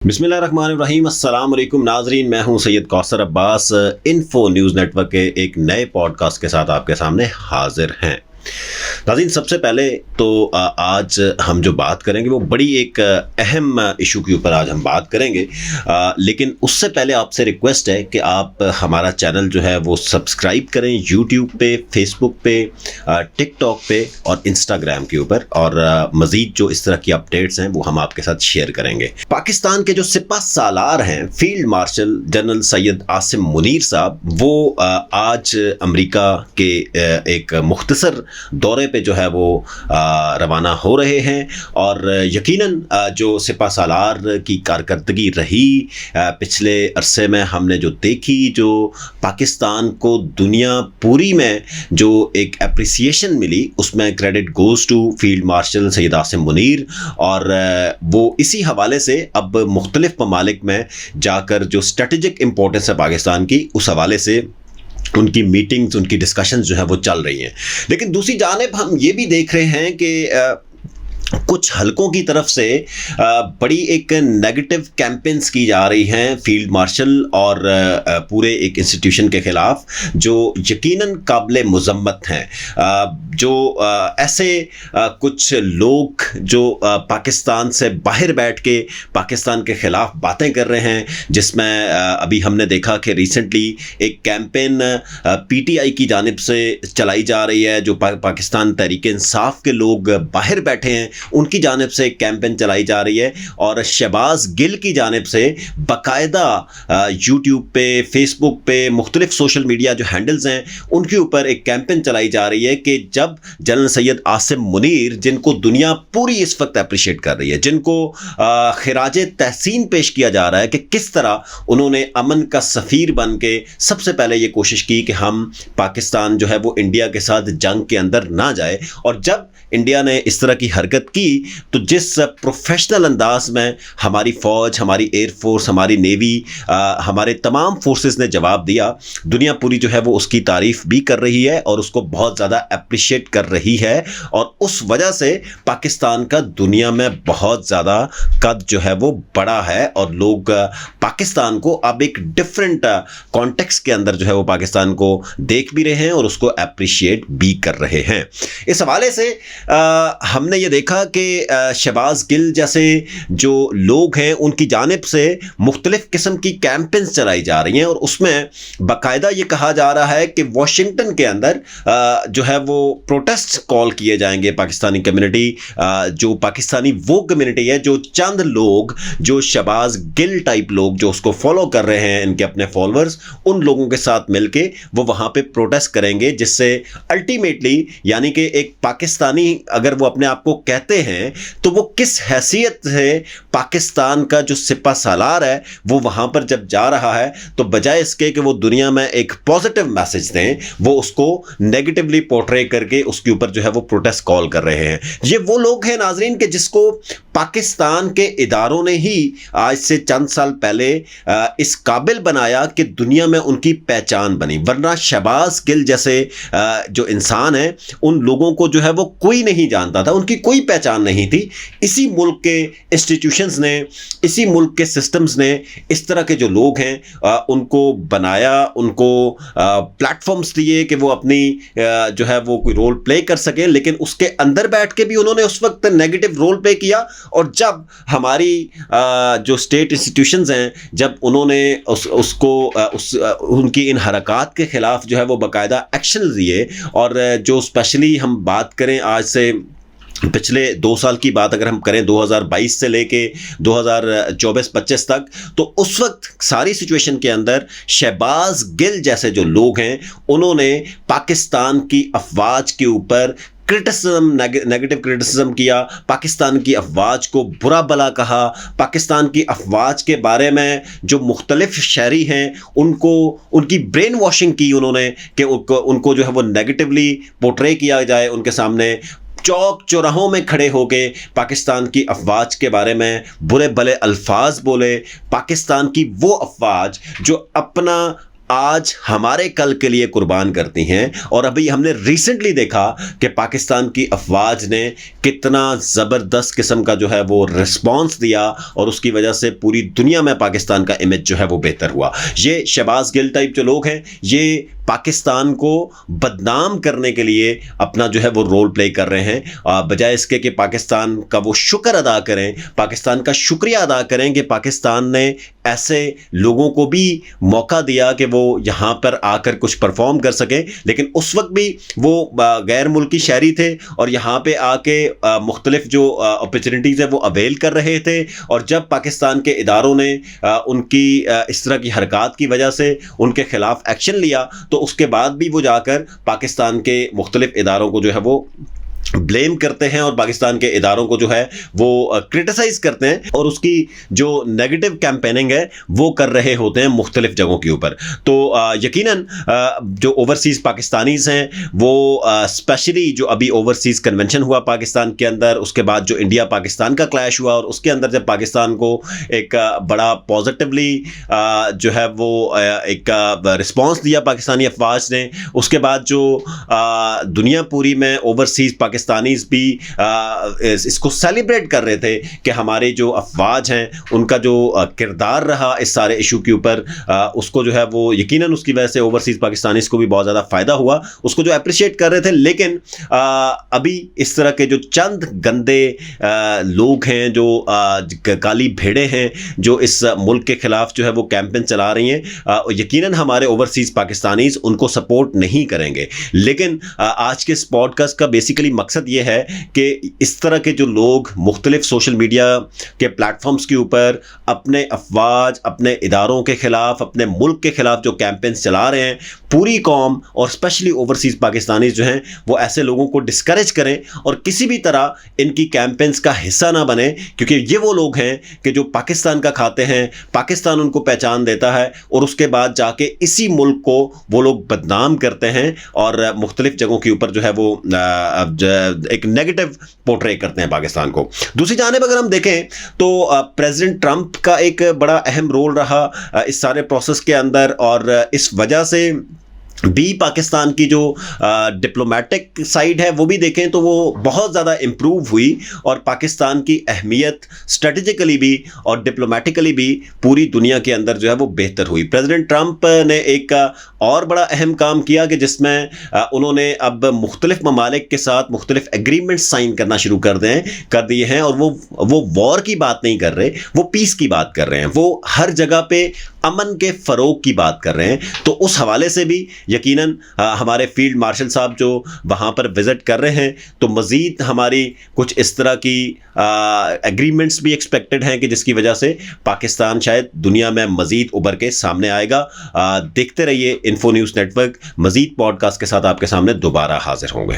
बिस्मिल्लाहिर्रहमानिर्रहीम। अस्सलाम वालेकुम नाजरीन, मैं हूं Syed Kausar Abbas. Info news network के एक नए पॉडकास्ट के साथ आपके सामने हाजिर हैं। नाज़रीन, सबसे पहले तो आज हम जो बात करेंगे वो बड़ी एक अहम इशू के ऊपर आज हम बात करेंगे, लेकिन उससे पहले आपसे रिक्वेस्ट है कि आप हमारा चैनल जो है वो सब्सक्राइब करें यूट्यूब पे, फेसबुक पे, टिकटॉक पे और इंस्टाग्राम के ऊपर, और मज़ीद जो इस तरह की अपडेट्स हैं वो हम आपके साथ शेयर करेंगे। पाकिस्तान के जो सिपह सालार हैं field marshal general Syed Asim Munir साहब, वो आज अमेरिका के एक मुख्तसर दौरे पे जो है वो रवाना हो रहे हैं। और यकीनन जो सिपह सालार की कारकर्दगी रही पिछले अरसे में, हमने जो देखी, जो पाकिस्तान को दुनिया पूरी में जो एक एप्रिसिएशन मिली, उसमें credit goes to field marshal Syed Asim Munir. और वो इसी हवाले से अब मुख्तलिफ ममालिक में जाकर जो स्ट्रेटेजिक इम्पोर्टेंस है पाकिस्तान की, उस हवाले से उनकी मीटिंग्स, उनकी डिस्कशंस जो है वो चल रही हैं। लेकिन दूसरी जानिब हम ये भी देख रहे हैं कि कुछ हलकों की तरफ से बड़ी एक नेगेटिव कैंपेन्स की जा रही हैं फील्ड मार्शल और पूरे एक इंस्टीट्यूशन के ख़िलाफ़, जो यकीनन काबिल मुज़म्मत हैं। जो ऐसे कुछ लोग जो पाकिस्तान से बाहर बैठ के पाकिस्तान के ख़िलाफ़ बातें कर रहे हैं, जिसमें अभी हमने देखा कि रिसेंटली एक कैंपेन PTI की जानिब से चलाई जा रही है। जो पाकिस्तान तहरीक-ए-इंसाफ के लोग बाहर बैठे हैं, उनकी जानिब से एक कैंपेन चलाई जा रही है। और शहबाज गिल की जानिब से बाकायदा यूट्यूब पे, फेसबुक पे, मुख्तलिफ सोशल मीडिया जो हैंडल्स हैं, उनके ऊपर एक कैंपेन चलाई जा रही है कि जब जनरल सैयद आसिम मुनीर, जिनको दुनिया पूरी इस वक्त अप्रिशिएट कर रही है, जिनको खिराज तहसीन पेश किया जा रहा है कि किस तरह उन्होंने अमन का सफ़ीर बन के सबसे पहले ये कोशिश की कि हम पाकिस्तान जो है वो इंडिया के साथ जंग के अंदर ना जाए। और जब इंडिया ने इस तरह की हरकत की तो जिस प्रोफेशनल अंदाज में हमारी फ़ौज, हमारी एयर फोर्स, हमारी नेवी, हमारे तमाम फोर्सेस ने जवाब दिया, दुनिया पूरी जो है वो उसकी तारीफ़ भी कर रही है और उसको बहुत ज़्यादा अप्रिशिएट कर रही है। और उस वजह से पाकिस्तान का दुनिया में बहुत ज़्यादा कद जो है वो बड़ा है और लोग पाकिस्तान को अब एक डिफरेंट कॉन्टेक्स्ट के अंदर जो है वो पाकिस्तान को देख भी रहे हैं और उसको अप्रिशिएट भी कर रहे हैं। इस हवाले से हमने ये देखा कि शहबाज गिल जैसे जो लोग हैं उनकी जानिब से मुख्तलिफ किस्म की कैंपेन्स चलाई जा रही हैं, और उसमें बाकायदा ये कहा जा रहा है कि वाशिंगटन के अंदर जो है वो प्रोटेस्ट कॉल किए जाएंगे। पाकिस्तानी कम्युनिटी, जो पाकिस्तानी वो कम्युनिटी है, जो चंद लोग, जो शहबाज गिल टाइप लोग जो उसको फॉलो कर रहे हैं, इनके अपने फॉलोअर्स, उन लोगों के साथ मिलके वो वहाँ पे प्रोटेस्ट करेंगे, जिससे अल्टीमेटली यानी कि एक पाकिस्तानी अगर वो अपने आप को कहते हैं तो वो किस हैसियत से पाकिस्तान का जो सिपह सालार है वो वहाँ पर जब जा रहा है, तो बजाय इसके कि वो दुनिया में एक पॉजिटिव मैसेज दें, वो उसको नेगेटिवली पोर्ट्रे करके उसके ऊपर जो है वो प्रोटेस्ट कॉल कर रहे हैं। ये वो लोग हैं नाजरीन कि जिसको पाकिस्तान के इदारों ने ही आज से चंद साल पहले इस काबिल बनाया कि दुनिया में उनकी पहचान बनी, वरना शहबाज गिल जैसे जो इंसान है, उन लोगों को जो है वो कोई नहीं जानता था, उनकी कोई पहचान नहीं थी। इसी मुल्क के इंस्टीट्यूशंस ने, इसी मुल्क के सिस्टम्स ने इस तरह के जो लोग हैं उनको बनाया, उनको प्लेटफॉर्म्स दिए कि वो अपनी जो है वो कोई रोल प्ले कर सकें। लेकिन उसके अंदर बैठ के भी उन्होंने उस वक्त नेगेटिव रोल प्ले किया, और जब हमारी जो स्टेट इंस्टीट्यूशंस हैं, जब उन्होंने उनकी इन हरकत के ख़िलाफ़ जो है वो बाकायदा एक्शन लिए, और जो स्पेशली हम बात करें आज से पिछले 2 साल की बात अगर हम करें, 2022 से लेके 2024-25 तक, तो उस वक्त सारी सिचुएशन के अंदर शहबाज गिल जैसे जो लोग हैं, उन्होंने पाकिस्तान की अफवाज के ऊपर नेगेटिव क्रिटिसिज्म किया, पाकिस्तान की अफवाज को बुरा भला कहा, पाकिस्तान की अफवाज के बारे में जो मुख्तलिफ शहरी हैं उनको उनकी ब्रेन वॉशिंग की उन्होंने कि उनको जो है वो नेगेटिवली पोर्ट्रे किया जाए, उनके सामने चौक चौराहों में खड़े होके पाकिस्तान की अफवाज के बारे में बुरे भले अल्फाज बोले। पाकिस्तान की वो अफवाज जो अपना آج ہمارے کل کے لیے قربان کرتی ہیں. اور ابھی ہم نے ریسنٹلی دیکھا کہ پاکستان کی افواج نے کتنا زبردست قسم کا جو ہے وہ رسپانس دیا اور اس کی وجہ سے پوری دنیا میں پاکستان کا امیج جو ہے وہ بہتر ہوا. یہ شہباز گل ٹائپ جو لوگ ہیں یہ پاکستان کو بدنام کرنے کے لیے اپنا جو ہے وہ رول پلے کر رہے ہیں, بجائے اس کے کہ پاکستان کا وہ شکر ادا کریں, پاکستان کا شکریہ ادا کریں کہ پاکستان نے ایسے لوگوں کو بھی موقع دیا کہ وہ یہاں پر آ کر کچھ پرفارم کر سکیں. لیکن اس وقت بھی وہ غیر ملکی شہری تھے اور یہاں پہ آ کے مختلف جو اپرچونیٹیز ہیں وہ اویل کر رہے تھے, اور جب پاکستان کے اداروں نے ان کی اس طرح کی حرکات کی وجہ سے ان کے خلاف ایکشن لیا تو اس کے بعد بھی وہ جا کر پاکستان کے مختلف اداروں کو جو ہے وہ بلیم کرتے ہیں اور پاکستان کے اداروں کو جو ہے وہ کرٹیسائز کرتے ہیں اور اس کی جو نیگیٹو کیمپیننگ ہے وہ کر رہے ہوتے ہیں مختلف جگہوں کے اوپر. تو یقیناً جو اوورسیز پاکستانیز ہیں وہ اسپیشلی جو ابھی اوورسیز کنونشن ہوا پاکستان کے اندر, اس کے بعد جو انڈیا پاکستان کا کلیش ہوا اور اس کے اندر جب پاکستان کو ایک بڑا پازیٹیولی جو ہے وہ ایک رسپانس دیا پاکستانی افواج نے, اس کے بعد جو دنیا پوری میں اوورسیز پاکستانیز بھی اس کو سیلیبریٹ کر رہے تھے کہ ہمارے جو افواج ہیں ان کا جو کردار رہا اس سارے ایشو کے اوپر, اس کو جو ہے وہ یقیناً اس کی وجہ سے اوورسیز پاکستانیز کو بھی بہت زیادہ فائدہ ہوا, اس کو جو اپریشیٹ کر رہے تھے. لیکن ابھی اس طرح کے جو چند گندے لوگ ہیں جو کالی بھیڑیں ہیں جو اس ملک کے خلاف جو ہے وہ کیمپین چلا رہی ہیں, یقیناً ہمارے اوورسیز پاکستانیز ان کو سپورٹ نہیں کریں گے. لیکن آج کے اس پوڈ کاسٹ کا بیسیکلی مقصد یہ ہے کہ اس طرح کے جو لوگ مختلف سوشل میڈیا کے پلیٹ فارمز کے اوپر اپنے افواج, اپنے اداروں کے خلاف, اپنے ملک کے خلاف جو کیمپینز چلا رہے ہیں, پوری قوم اور اسپیشلی اوورسیز پاکستانی جو ہیں وہ ایسے لوگوں کو ڈسکریج کریں اور کسی بھی طرح ان کی کیمپینز کا حصہ نہ بنے, کیونکہ یہ وہ لوگ ہیں کہ جو پاکستان کا کھاتے ہیں, پاکستان ان کو پہچان دیتا ہے اور اس کے بعد جا کے اسی ملک کو وہ لوگ بدنام کرتے ہیں اور مختلف جگہوں کے اوپر جو ہے وہ ایک نیگیٹو پورٹرے کرتے ہیں پاکستان کو. دوسری جانب اگر ہم دیکھیں تو پریزیڈنٹ ٹرمپ کا ایک بڑا اہم رول رہا اس سارے پروسیس کے اندر, اور اس وجہ سے بھی پاکستان کی جو ڈپلومیٹک سائیڈ ہے وہ بھی دیکھیں تو وہ بہت زیادہ امپروو ہوئی اور پاکستان کی اہمیت اسٹریٹجیکلی بھی اور ڈپلومیٹکلی بھی پوری دنیا کے اندر جو ہے وہ بہتر ہوئی. پریزیڈنٹ ٹرمپ نے ایک اور بڑا اہم کام کیا کہ جس میں انہوں نے اب مختلف ممالک کے ساتھ مختلف ایگریمنٹ سائن کرنا شروع کر دیے ہیں, اور وہ وار کی بات نہیں کر رہے, وہ پیس کی بات کر رہے ہیں, وہ ہر جگہ پہ امن کے فروغ کی بات کر رہے ہیں. تو اس حوالے سے بھی یقیناً ہمارے فیلڈ مارشل صاحب جو وہاں پر وزٹ کر رہے ہیں تو مزید ہماری کچھ اس طرح کی ایگریمنٹس بھی ایکسپیکٹڈ ہیں کہ جس کی وجہ سے پاکستان شاید دنیا میں مزید ابھر کے سامنے آئے گا. دیکھتے رہیے انفو نیوز نیٹ ورک, مزید پوڈ کاسٹ کے ساتھ آپ کے سامنے دوبارہ حاضر ہوں گے.